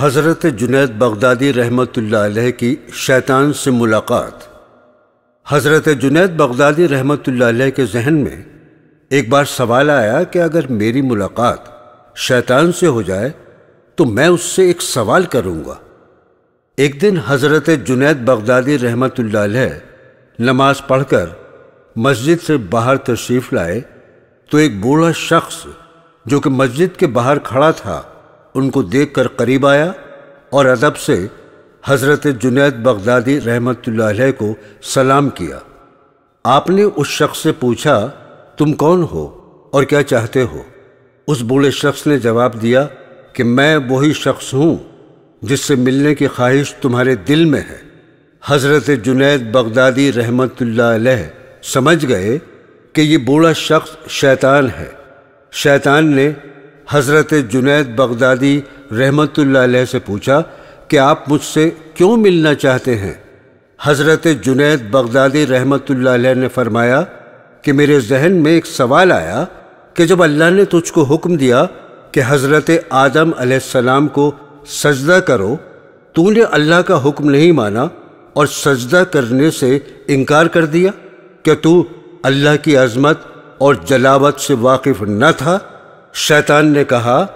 حضرت جنید بغدادی رحمۃ اللہ علیہ کی شیطان سے ملاقات۔ حضرت جنید بغدادی رحمۃ اللہ علیہ کے ذہن میں ایک بار سوال آیا کہ اگر میری ملاقات شیطان سے ہو جائے تو میں اس سے ایک سوال کروں گا۔ ایک دن حضرت جنید بغدادی رحمۃ اللہ علیہ نماز پڑھ کر مسجد سے باہر تشریف لائے تو ایک بوڑھا شخص جو کہ مسجد کے باہر کھڑا تھا ان کو دیکھ کر قریب آیا اور ادب سے حضرت جنید بغدادی رحمۃ اللہ علیہ کو سلام کیا۔ آپ نے اس شخص سے پوچھا، تم کون ہو اور کیا چاہتے ہو؟ اس بوڑھے شخص نے جواب دیا کہ میں وہی شخص ہوں جس سے ملنے کی خواہش تمہارے دل میں ہے۔ حضرت جنید بغدادی رحمۃ اللہ علیہ سمجھ گئے کہ یہ بوڑھا شخص شیطان ہے۔ شیطان نے حضرت جنید بغدادی رحمۃ اللہ علیہ سے پوچھا کہ آپ مجھ سے کیوں ملنا چاہتے ہیں؟ حضرت جنید بغدادی رحمۃ اللہ علیہ نے فرمایا کہ میرے ذہن میں ایک سوال آیا کہ جب اللہ نے تجھ کو حکم دیا کہ حضرت آدم علیہ السلام کو سجدہ کرو، تو نے اللہ کا حکم نہیں مانا اور سجدہ کرنے سے انکار کر دیا۔ کہ تو اللہ کی عظمت اور جلاوت سے واقف نہ تھا؟ شیطان نے کہا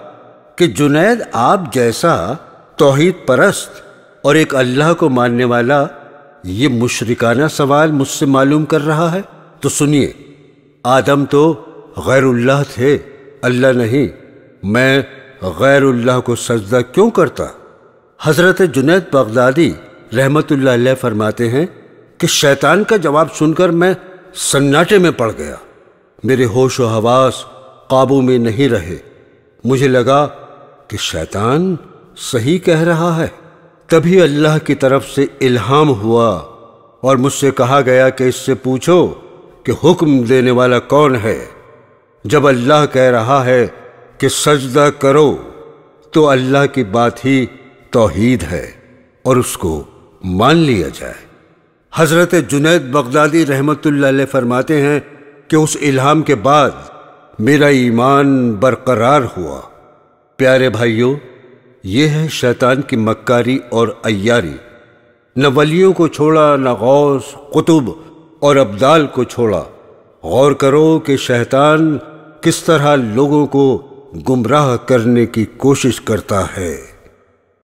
کہ جنید، آپ جیسا توحید پرست اور ایک اللہ کو ماننے والا یہ مشرکانہ سوال مجھ سے معلوم کر رہا ہے؟ تو سنیے، آدم تو غیر اللہ تھے، اللہ نہیں۔ میں غیر اللہ کو سجدہ کیوں کرتا؟ حضرت جنید بغدادی رحمۃ اللہ علیہ فرماتے ہیں کہ شیطان کا جواب سن کر میں سناٹے میں پڑ گیا۔ میرے ہوش و حواس قابو میں نہیں رہے۔ مجھے لگا کہ شیطان صحیح کہہ رہا ہے۔ تبھی اللہ کی طرف سے الہام ہوا اور مجھ سے کہا گیا کہ اس سے پوچھو کہ حکم دینے والا کون ہے۔ جب اللہ کہہ رہا ہے کہ سجدہ کرو تو اللہ کی بات ہی توحید ہے اور اس کو مان لیا جائے۔ حضرت جنید بغدادی رحمۃ اللہ علیہ فرماتے ہیں کہ اس الہام کے بعد میرا ایمان برقرار ہوا۔ پیارے بھائیوں، یہ ہے شیطان کی مکاری اور عیاری۔ نہ ولیوں کو چھوڑا، نہ غوث، قطب اور ابدال کو چھوڑا۔ غور کرو کہ شیطان کس طرح لوگوں کو گمراہ کرنے کی کوشش کرتا ہے۔